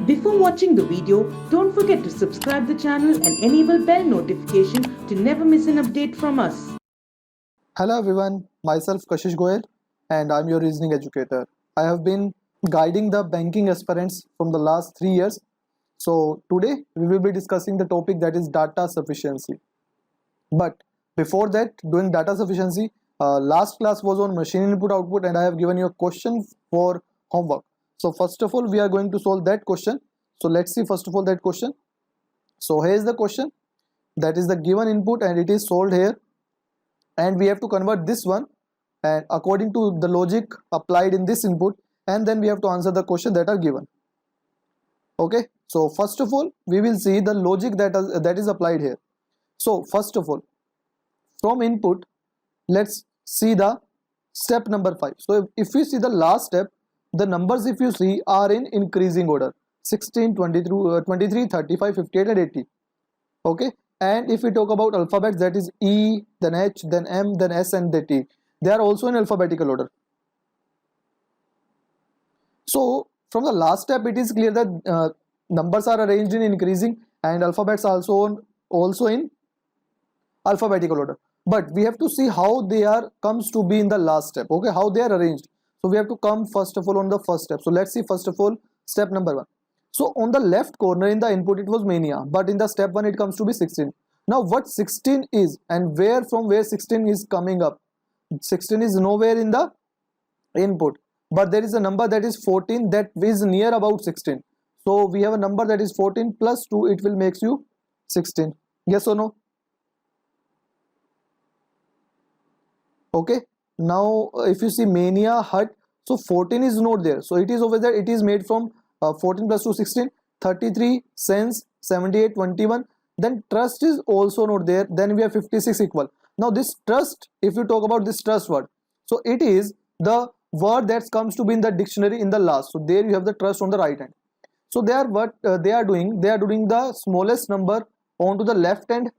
Before watching the video, don't forget to subscribe the channel and enable bell notification to never miss an update from us. Hello everyone, myself Kashish Goyal and I'm your reasoning educator. I have been guiding the banking aspirants from the last 3 years. So today we will be discussing the topic that is data sufficiency. But before that, doing data sufficiency, last class was on machine input output and I have given you a question for homework. So first of all, we are going to solve that question. So let's see first of all that question. So here is the question. That is the given input and it is solved here. And we have to convert this one and according to the logic applied in this input, and then we have to answer the question that are given. Okay, so first of all we will see the logic that is applied here. So first of all, from input, let's see the step number 5. So if we see the last step, the numbers if you see are in increasing order: 16, 23, 35, 58 and 80. Okay, and if we talk about alphabets, that is E, then H, then M, then S and then T, they are also in alphabetical order. So from the last step it is clear that numbers are arranged in increasing and alphabets also in alphabetical order, but we have to see how they are comes to be in the last step. Okay, how they are arranged. So we have to come first of all on the first step. So let's see first of all step number 1. So on the left corner in the input it was mania, but in the step 1 it comes to be 16. Now what 16 is and where from where 16 is coming up? 16 is nowhere in the input, but there is a number that is 14 that is near about 16. So we have a number that is 14 plus 2, it will makes you 16. Yes or no? Okay, now if you see mania, hut, so 14 is not there, so it is over there. It is made from 14 plus 2, 16, 33, sense, 78, 21. Then trust is also not there. Then we have 56 equal. Now this trust, if you talk about this trust word, so it is the word that comes to be in the dictionary in the last. So there you have the trust on the right hand. So they are what they are doing the smallest number onto the left hand,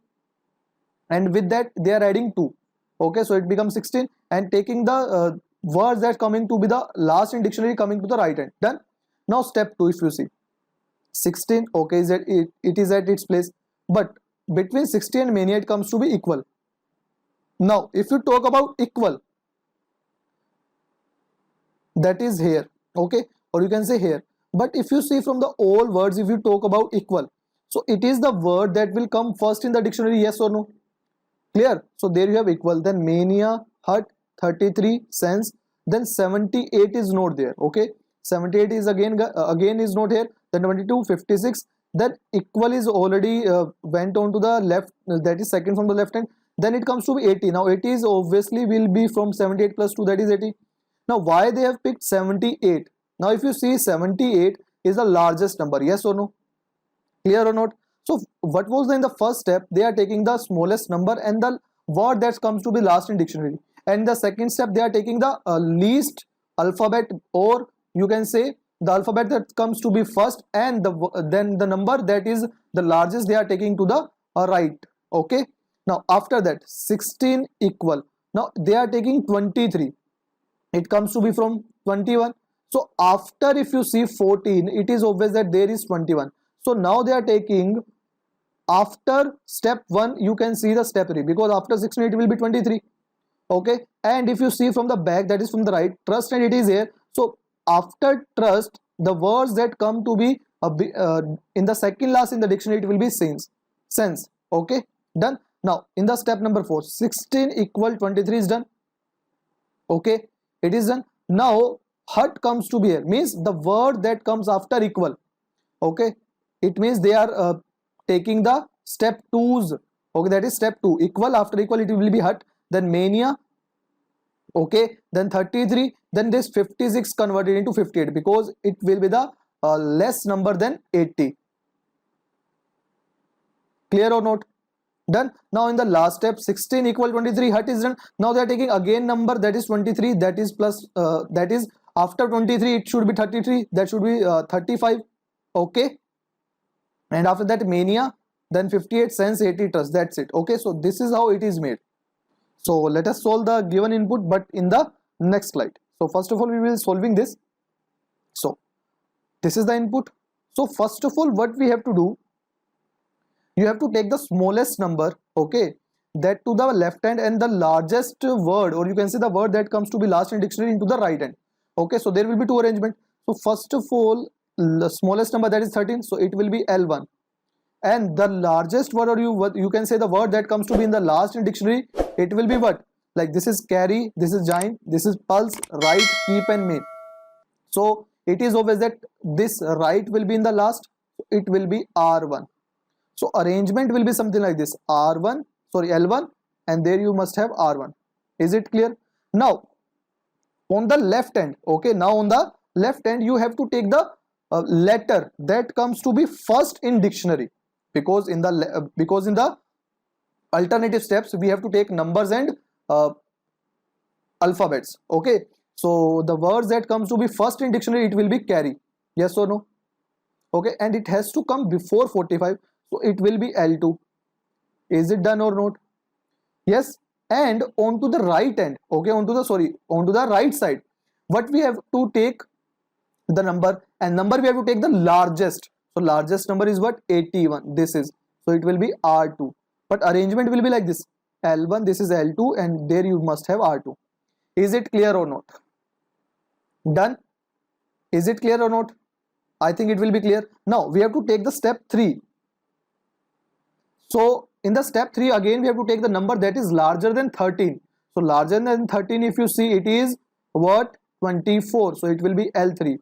and with that they are adding 2. Okay, so it becomes 16 and taking the words that coming to be the last in dictionary coming to the right hand. Done. Now step 2, if you see 16, okay, is that it is at its place, but between 60 and mania it comes to be equal. Now if you talk about equal, that is here, okay, or you can say here. But if you see from the all words, if you talk about equal, so it is the word that will come first in the dictionary. Yes or no? Clear? So there you have equal. Then mania, hut, 33, sense, then 78 is not there. Okay, 78 is again is not here. Then 22, 56, then equal is already went on to the left, that is second from the left hand. Then it comes to be 80. Now 80 is obviously will be from 78 plus 2, that is 80. Now why they have picked 78? Now if you see 78 is the largest number. Yes or no? Clear or not? So what was in the first step? They are taking the smallest number and the word that comes to be last in dictionary. And the second step they are taking the least alphabet, or you can say the alphabet that comes to be first, and then the number that is the largest they are taking to the right. Okay. Now after that 16 equal. Now they are taking 23. It comes to be from 21. So after if you see 14, it is obvious that there is 21. So now they are taking after step 1, you can see the step 3, because after 16 it will be 23. Okay, and if you see from the back, that is from the right, trust and it is here. So after trust, the words that come to be in the second last in the dictionary, it will be sense. Okay, done. Now in the step number 4, 16 equal 23 is done. Okay, it is done. Now hut comes to be here, means the word that comes after equal. Okay, it means they are taking the step 2's. Okay, that is step 2. Equal, after equal it will be hut, then mania, okay, then 33, then this 56 converted into 58, because it will be the less number than 80. Clear or not? Done. Now in the last step 16 equal 23, hut is done. Now they are taking again number that is 23, that is plus that is after 23 it should be 33, that should be 35. Okay, and after that mania, then 58, sense, 80, trust. That's it. Okay, so this is how it is made. So let us solve the given input, but in the next slide. So first of all we will solving this. So this is the input. So first of all, what we have to do, you have to take the smallest number, okay, that to the left hand, and the largest word, or you can say the word that comes to be last in dictionary, into the right hand. Okay, so there will be two arrangement. So first of all, the smallest number, that is 13, so it will be L1. And the largest word, or you can say the word that comes to be in the last in dictionary, it will be what? Like this is carry, this is giant, this is pulse, right, keep and main. So it is always that this right will be in the last, it will be R1. So arrangement will be something like this, R1, sorry, L1, and there you must have R1. Is it clear? Now on the left hand, okay, now on the left hand you have to take the letter that comes to be first in dictionary, because in the alternative steps we have to take numbers and alphabets. Okay, so the words that comes to be first in dictionary, it will be carry, yes or no? Okay, and it has to come before 45, so it will be L2. Is it done or not? Yes. And onto the right hand, okay, onto the right side, what we have to take the number, and number we have to take the largest. So largest number is what? 81. This is, so it will be R2. But arrangement will be like this, L1, this is L2, and there you must have R2. Is it clear or not? Done? Is it clear or not? I think it will be clear. Now we have to take the step 3. So in the step 3, again we have to take the number that is larger than 13. So larger than 13, if you see, it is what? 24. So it will be L3.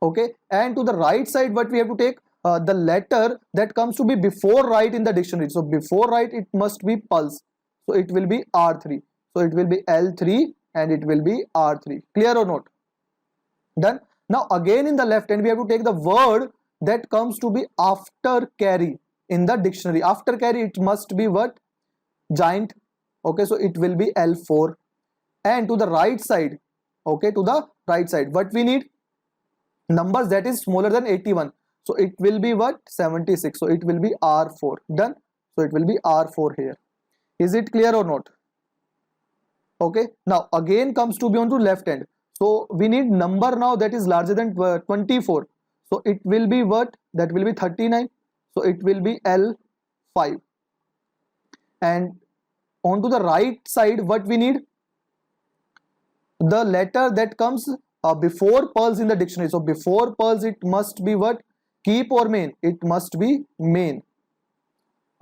Okay, and to the right side, what we have to take? The letter that comes to be before right in the dictionary. So before right, it must be pulse. So it will be R3. So it will be L3 and it will be R3. Clear or not? Done. Now again in the left hand, we have to take the word that comes to be after carry in the dictionary. After carry, it must be what? Giant. Okay, so it will be L4. And to the right side, okay, to the right side, what we need? Numbers that is smaller than 81. So it will be what? 76. So it will be R4. Done. So it will be R4 here. Is it clear or not? Okay, now again comes to be onto left hand. So we need number now that is larger than 24. So it will be what? That will be 39. So it will be L5. And onto the right side, what we need? The letter that comes before pulse in the dictionary. So before pulse, it must be what? Keep or main? It must be main.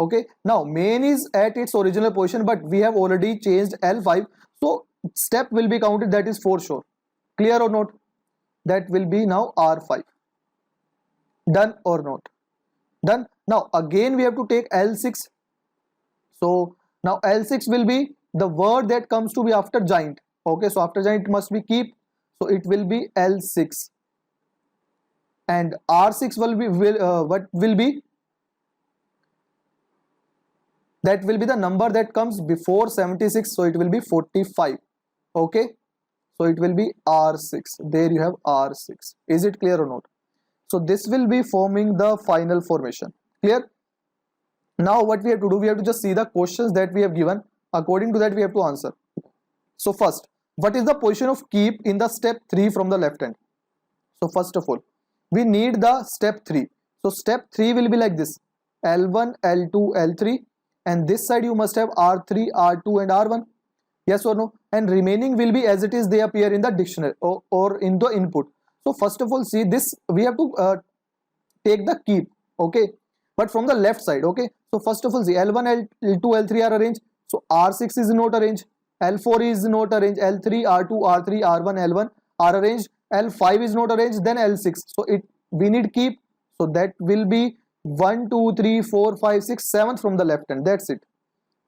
Okay, now main is at its original position, but we have already changed L5. So step will be counted, that is for sure. Clear or not? That will be now R5. Done or not? Done. Now again we have to take L6. So now L6 will be the word that comes to be after giant. Okay, so after giant it must be keep. So it will be L6. And R6 will be what will be? That will be the number that comes before 76. So it will be 45. Okay, so it will be R6. There you have R6. Is it clear or not? So this will be forming the final formation. Clear? Now what we have to do, we have to just see the questions that we have given. According to that we have to answer. So first, what is the position of keep in the step 3 from the left hand? So first of all, we need the step 3. So step 3 will be like this, L1, L2, L3, and this side you must have R3, R2 and R1. Yes or no? And remaining will be as it is, they appear in the dictionary or in the input. So first of all, see this, we have to take the keep, okay, but from the left side. Okay, so first of all, see L1, L2, L3 are arranged. So R6 is not arranged, L4 is not arranged, L3, R2, R3, R1, L1 are arranged, L5 is not arranged, then L6. So we need keep. So that will be 1, 2, 3, 4, 5, 6, 7 from the left hand. That's it.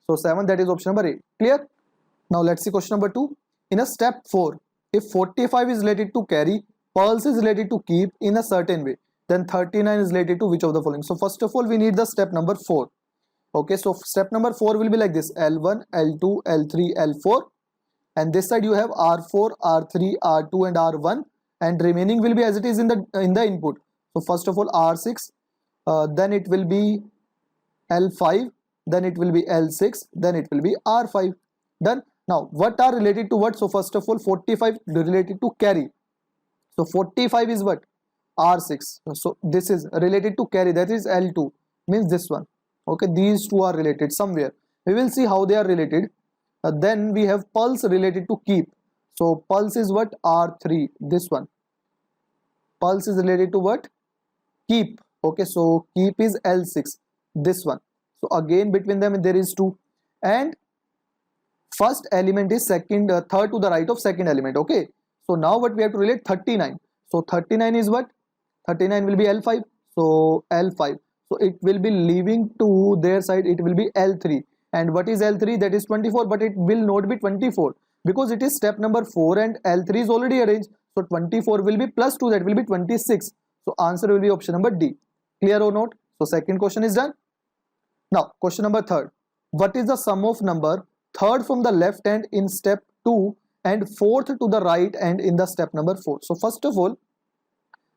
So 7, that is option number A. Clear? Now let's see question number 2. In a step 4, if 45 is related to carry, pulse is related to keep in a certain way, then 39 is related to which of the following? So first of all, we need the step number 4. Okay, so step number 4 will be like this, L1, L2, L3, L4, and this side you have R4, R3, R2 and R1, and remaining will be as it is in the input. So first of all R6, then it will be L5, then it will be L6, then it will be R5. Done. Now what are related to what? So first of all, 45 related to carry. So 45 is what? R6. So this is related to carry, that is L2, means this one. Okay, these two are related somewhere. We will see how they are related. Then we have pulse related to keep. So pulse is what? R3, this one. Pulse is related to what? Keep. Okay, so keep is L6, this one. So again between them there is 2, and first element is third to the right of second element. Okay, so now what we have to relate? 39. So 39 is what? 39 will be L5. So L5, so it will be leaving to their side, it will be L3. And what is L3? That is 24, but it will not be 24 because it is step number 4 and L3 is already arranged. So 24 will be plus 2, that will be 26. So answer will be option number D. Clear or not? So second question is done. Now question number 3. What is the sum of number third from the left hand in step 2 and fourth to the right hand in the step number 4? So first of all,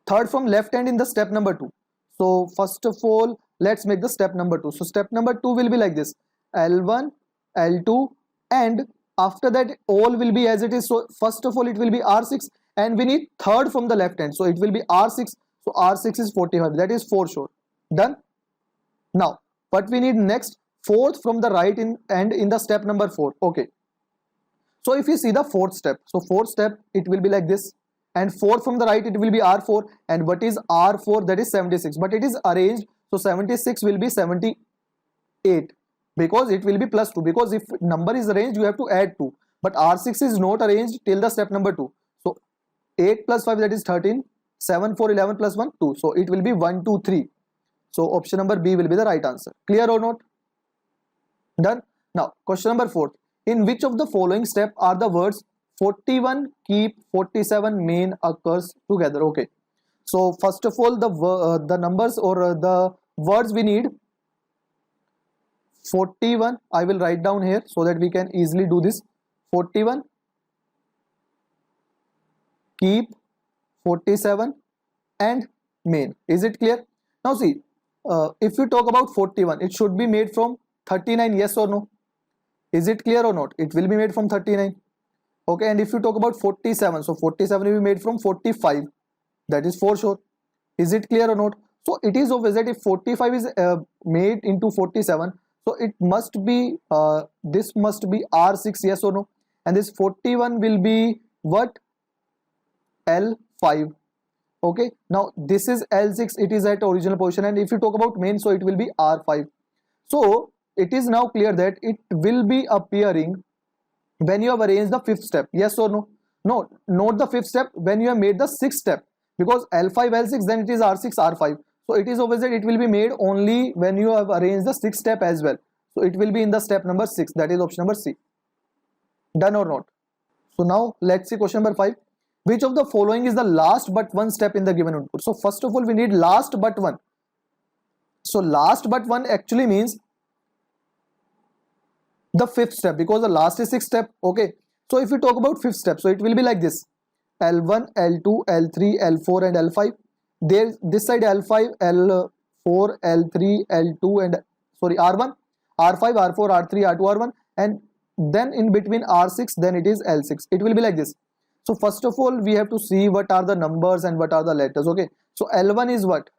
third from left hand in the step number 2. So first of all, let's make the step number 2. So step number 2 will be like this: L1, L2, and after that all will be as it is. So first of all it will be R6, and we need third from the left hand, so it will be R6. So R6 is 45, that is 4 sure. Done. Now what we need next? Fourth from the right and in the step number 4. Okay, so if you see the fourth step, so fourth step it will be like this, and fourth from the right it will be R4. And what is R4? That is 76, but it is arranged, so 76 will be 78 because it will be plus 2, because if number is arranged you have to add 2, but R6 is not arranged till the step number 2. So 8 plus 5, that is 13, 7 4 11 plus 1 2, so it will be 1 2 3. So option number B will be the right answer. Clear or not? Done. Now question number 4. In which of the following step are the words 41, keep, 47, main occurs together? Okay, so first of all the numbers or the words we need. 41 I will write down here so that we can easily do this. 41, keep, 47 and main. Is it clear? Now see, if you talk about 41, it should be made from 39, yes or no? Is it clear or not? It will be made from 39. Okay, and if you talk about 47, so 47 will be made from 45, that is for sure. Is it clear or not? So it is obvious that if 45 is made into 47, so it must be this must be R6, yes or no? And this 41 will be what? L5. Okay, now this is L6, it is at original position, and if you talk about main, so it will be R5. So it is now clear that it will be appearing when you have arranged the fifth step, yes or no? No, not the fifth step, when you have made the sixth step, because L5 L6 then it is R6 R5. So it is obvious that it will be made only when you have arranged the sixth step as well. So it will be in the step number 6, that is option number C. Done or not? So now let's see question number 5. Which of the following is the last but one step in the given input? So first of all we need last but one. So last but one actually means the fifth step, because the last is sixth step. Okay, so if we talk about fifth step, so it will be like this: L1, L2, L3, L4 and L5. There this side L5, L4, L3, L2 and sorry R1, R5, R4, R3, R2, R1, and then in between R6, then it is L6. It will be like this. So first of all we have to see what are the numbers and what are the letters. Okay, so L1 is what?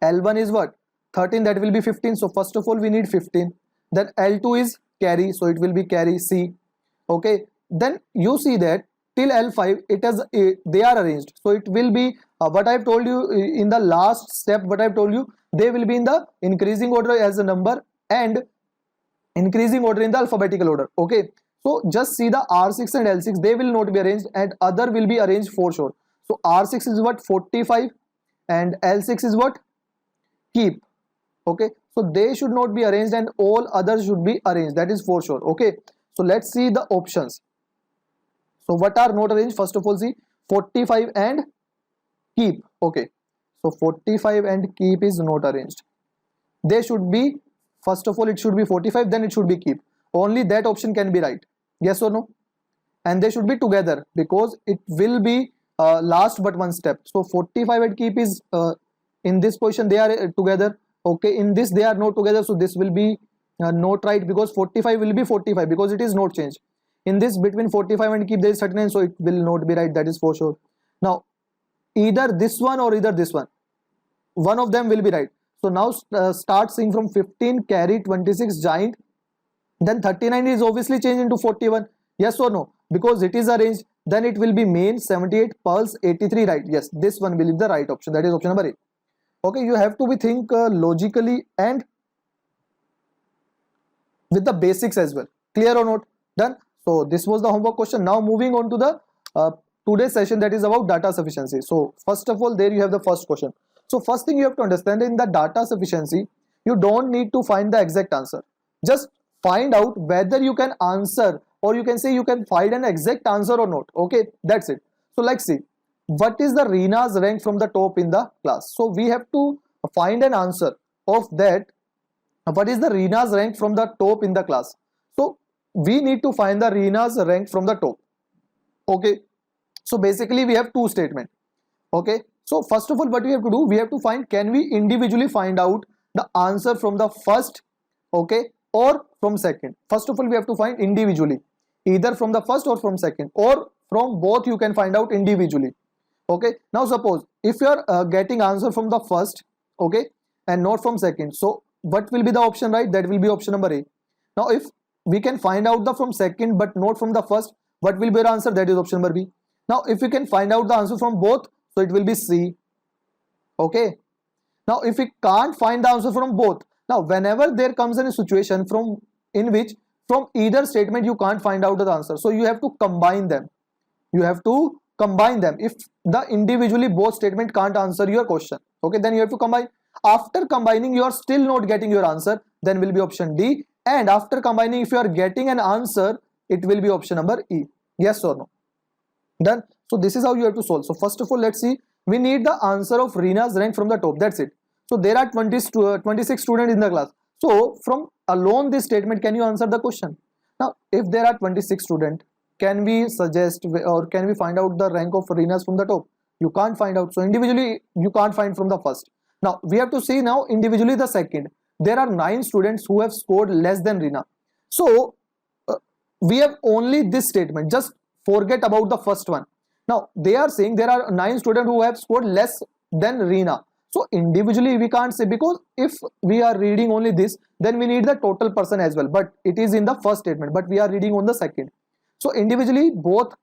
L1 is what? 13, that will be 15. So first of all we need 15. Then L2 is carry, so it will be carry C. Okay, then you see that till L5 it has they are arranged, so it will be what I have told you in the last step. What I have told you, they will be in the increasing order as a number and increasing order in the alphabetical order. Okay, so just see the R6 and L6, they will not be arranged and other will be arranged for sure. So R6 is what? 45, and L6 is what? Keep. Okay, so they should not be arranged and all others should be arranged, that is for sure. Okay, so let's see the options. So what are not arranged? First of all see 45 and keep. Okay, so 45 and keep is not arranged. They should be, first of all it should be 45, then it should be keep. Only that option can be right, yes or no? And they should be together because it will be last but one step. So 45 and keep is in this position they are together. Okay, in this they are not together, so this will be not right because 45 will be 45 because it is not changed. In this between 45 and keep there is 39, so it will not be right, that is for sure. Now either this one or either this one of them will be right. So now start seeing from 15 carry 26 giant, then 39 is obviously changed into 41, yes or no, because it is arranged. Then it will be main 78 pulse 83, right? Yes, this one will be the right option, that is option number A. Okay, you have to be think logically and with the basics as well. Clear or not? Done. So this was the homework question. Now moving on to the today's session, that is about data sufficiency. So first of all, there you have the first question. So first thing you have to understand, in the data sufficiency, you don't need to find the exact answer. Just find out whether you can answer, or you can say you can find an exact answer or not. Okay, that's it. So let's see, what is the Rina's rank from the top in the class. So we have to find an answer of that. What is the Rina's rank from the top in the class? So we need to find the Rina's rank from the top. Okay, so basically we have two statements. Okay, so first of all, what we have to do, we have to find, can we individually find out the answer from the first, okay, or from second. First of all, we have to find individually, either from the first or from second, or from both you can find out individually. Okay, now suppose if you are getting answer from the first, okay, and not from second, so what will be the option, right? That will be option number A. Now if we can find out the from second but not from the first, what will be the answer? That is option number B. Now if we can find out the answer from both, so it will be C. Okay, now if we can't find the answer from both, now whenever there comes in a situation in which from either statement you can't find out the answer, so you have to combine them. You have to combine them. If the individually both statement can't answer your question, okay, then you have to combine. After combining you are still not getting your answer, then will be option D. And after combining, if you are getting an answer, it will be option number E. Yes or no? Done. So this is how you have to solve. So first of all, let's see, we need the answer of Rina's rank from the top. That's it. So there are 26 students in the class. So from alone this statement, can you answer the question? Now if there are 26 students, can we suggest or can we find out the rank of Rina's from the top? You can't find out. So individually you can't find from the first. Now we have to see now individually the second. There are 9 students who have scored less than Rina. So we have only this statement. Just forget about the first one. Now they are saying there are 9 students who have scored less than Rina. So individually we can't say, because if we are reading only this, then we need the total person as well. But it is in the first statement, but we are reading on the second. So individually both,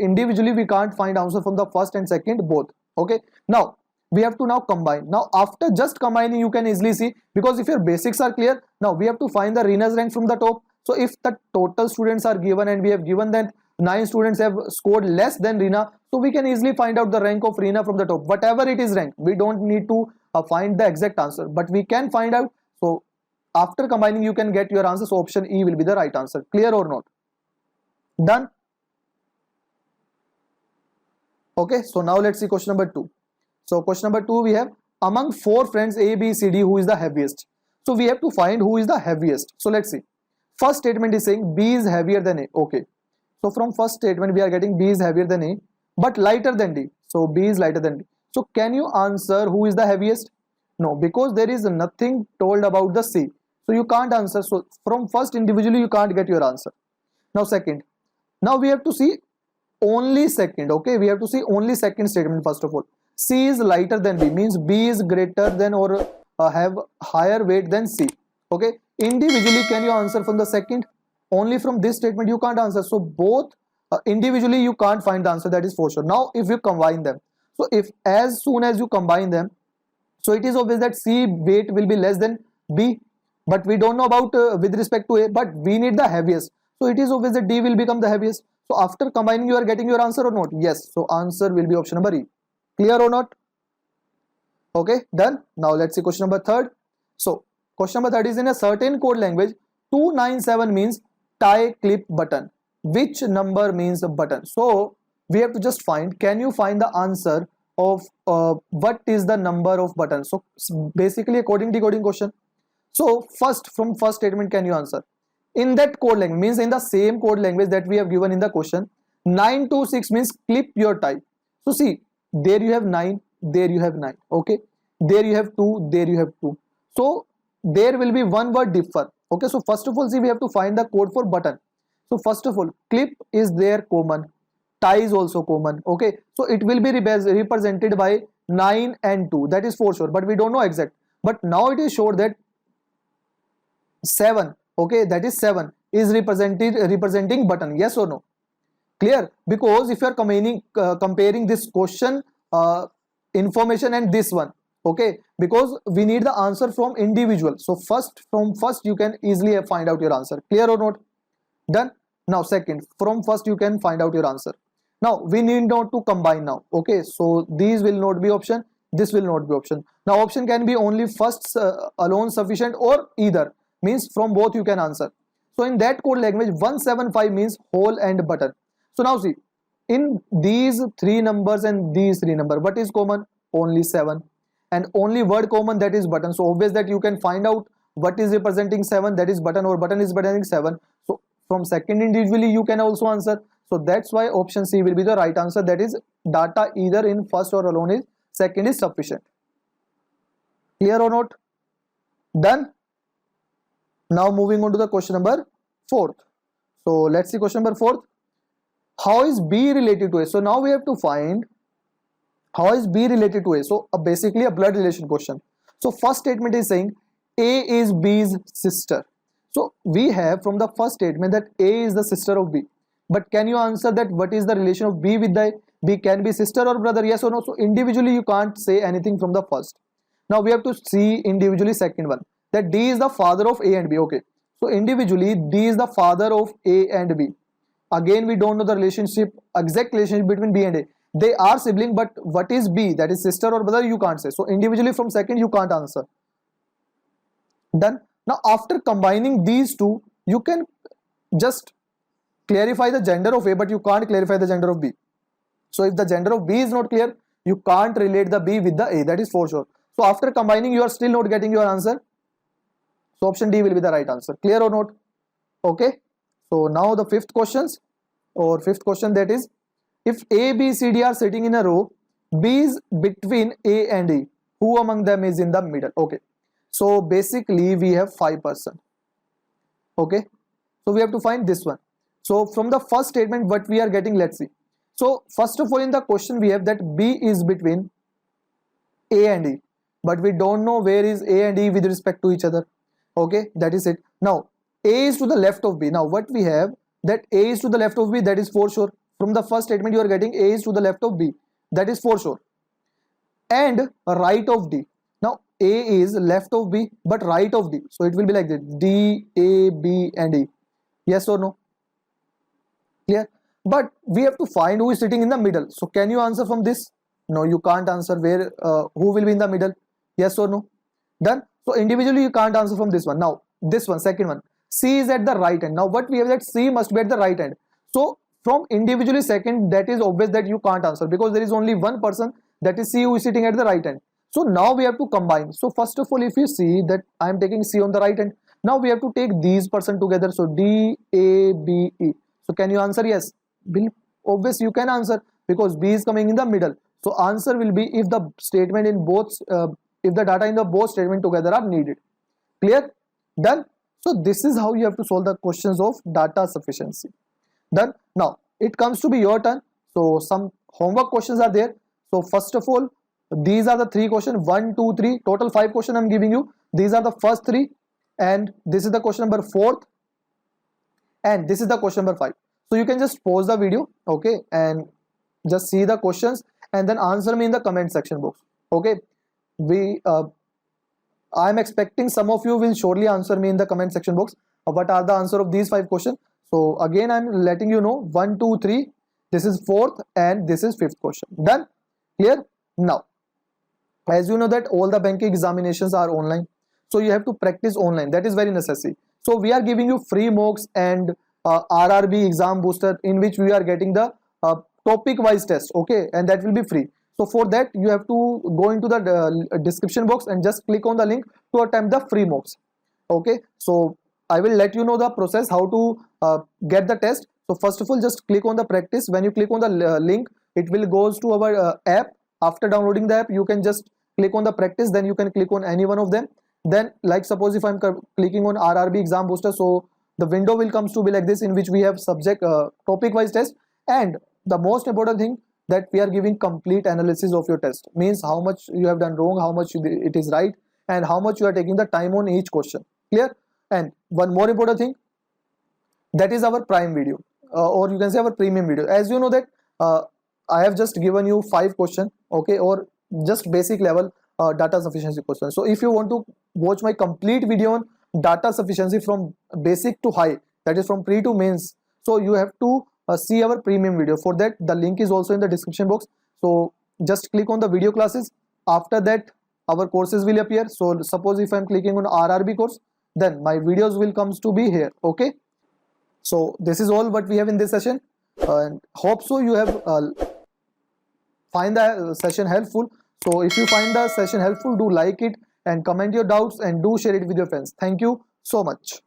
individually we can't find answer from the first and second both. Okay, now we have to now combine. Now after just combining you can easily see, because if your basics are clear, now we have to find the Rina's rank from the top. So if the total students are given and we have given that 9 students have scored less than Rina, so we can easily find out the rank of Rina from the top, whatever it is rank. We don't need to find the exact answer, but we can find out. So after combining you can get your answer. So option E will be the right answer. Clear or not? Done. Okay, so now let's see question number 2. So question number 2, we have, among 4 friends A, B, C, D, who is the heaviest? So we have to find who is the heaviest. So let's see. First statement is saying B is heavier than A. Okay, so from first statement we are getting B is heavier than A but lighter than D. So B is lighter than D. So can you answer who is the heaviest? No, because there is nothing told about the C, so you can't answer. So from first individually you can't get your answer. Now second, now we have to see only second. Okay, we have to see only second statement. First of all, C is lighter than B means B is greater than or have higher weight than C. Okay, individually can you answer from the second? Only from this statement you can't answer. So both individually you can't find the answer, that is for sure. Now if you combine them, so if as soon as you combine them, so it is obvious that C weight will be less than B, but we don't know about with respect to A, but we need the heaviest. So it is obvious that D will become the heaviest. So after combining you are getting your answer or not? Yes. So answer will be option number E. Clear or not? Okay, done. Now let's see question number 3. So question number 3 is, in a certain code language 297 means tie clip button. Which number means a button? So we have to just find, can you find the answer of what is the number of buttons? So basically a coding decoding question. So first, from first statement can you answer? In that code language means in the same code language that we have given in the question, 926 means clip your tie. So see, there you have 9, there you have 9. Okay, there you have 2, there you have 2. So there will be one word differ. Okay, so first of all, see, we have to find the code for button. So first of all, clip is there common, tie is also common. Okay, so it will be represented by 9 and 2, that is for sure, but we don't know exact. But now it is sure that 7, okay, that is 7 is representing button, yes or no? Clear? Because if you are comparing this question information and this one, okay, because we need the answer from individual, so from first you can easily find out your answer. Clear or not? Done. Now second, from first you can find out your answer. Now we need not to combine now, okay, so these will not be option, this will not be option. Now option can be only first alone sufficient, or either, means from both you can answer. So in that code language 175 means whole and button. So now see, in these three numbers and these three numbers, what is common? Only 7, and only word common, that is button. So obvious that you can find out what is representing 7, that is button, or button is representing 7. So from second individually you can also answer. So that's why option C will be the right answer, that is data either in first or alone is second is sufficient. Clear or not? Done. Now moving on to the question number 4th. So let's see question number 4th. How is B related to A? So now we have to find how is B related to A. So basically a blood relation question. So first statement is saying A is B's sister. So we have from the first statement that A is the sister of B. But can you answer that what is the relation of B with the A? B can be sister or brother, yes or no? So individually you can't say anything from the first. Now we have to see individually second one, that D is the father of A and B. Okay, so individually D is the father of A and B. Again we don't know the relationship, exact relationship between B and A. They are sibling, but what is B, that is sister or brother, you can't say. So individually from second you can't answer. Done. Now after combining these two, you can just clarify the gender of A, but you can't clarify the gender of B. So if the gender of B is not clear, you can't relate the B with the A, that is for sure. So after combining you are still not getting your answer. So option D will be the right answer. Clear or not? Okay. So now the fifth question, that is, if A, B, C, D are sitting in a row, B is between A and E, who among them is in the middle? Okay. So basically we have 5 persons. Okay. So we have to find this one. So from the first statement what we are getting, let's see. So first of all in the question we have that B is between A and E, but we don't know where is A and E with respect to each other. Okay, that is it. Now A is to the left of B. Now what we have, that A is to the left of B, that is for sure. From the first statement you are getting A is to the left of B, that is for sure, and right of D. Now A is left of B but right of D, so it will be like this: D, A, B and E. Yes or no? Clear? But we have to find who is sitting in the middle. So can you answer from this? No, you can't answer. Where who will be in the middle? Yes or no? Done. So individually you can't answer from this one. Now this one, second one, C is at the right end. Now what we have, that C must be at the right end. So from individually second, that is obvious that you can't answer, because there is only one person, that is C, who is sitting at the right end. So now we have to combine. So first of all, if you see that I am taking C on the right end, now we have to take these person together. So D, A, B, E. So can you answer? Yes. Obvious you can answer, because B is coming in the middle. So answer will be if the statement in both, if the data in the both statement together are needed. Clear? Done. So this is how you have to solve the questions of data sufficiency. Done. Now it comes to be your turn. So some homework questions are there. So first of all, these are the 3 questions, 1, 2, 3, total 5 questions I'm giving you. These are the first 3, and this is the question number 4th, and this is the question number 5. So you can just pause the video, okay, and just see the questions and then answer me in the comment section box. Okay, I'm expecting some of you will surely answer me in the comment section box what are the answer of these 5 questions. So again I'm letting you know, 1, 2, 3, this is 4th and this is 5th question. Done? Clear? Now as you know that all the banking examinations are online, so you have to practice online. That is very necessary. So we are giving you free mocks and RRB exam booster, in which we are getting the topic wise test, okay, and that will be free. So for that you have to go into the description box and just click on the link to attempt the free mocks. Okay, so I will let you know the process how to get the test. So first of all, just click on the practice. When you click on the link, it will goes to our app. After downloading the app, you can just click on the practice, then you can click on any one of them. Then like suppose if I'm clicking on RRB exam booster, so the window will comes to be like this, in which we have subject topic wise test, and the most important thing that we are giving complete analysis of your test, means how much you have done wrong, how much it is right, and how much you are taking the time on each question. Clear? And one more important thing, that is our prime video, or you can say our premium video. As you know that I have just given you 5 questions, okay, or just basic level data sufficiency questions. So if you want to watch my complete video on data sufficiency from basic to high, that is from pre to mains, so you have to see our premium video. For that, the link is also in the description box. So just click on the video classes. After that, our courses will appear. So suppose if I'm clicking on RRB course, then my videos will comes to be here. Okay, so this is all what we have in this session, and hope so you have find the session helpful. So if you find the session helpful, do like it and comment your doubts and do share it with your friends. Thank you so much.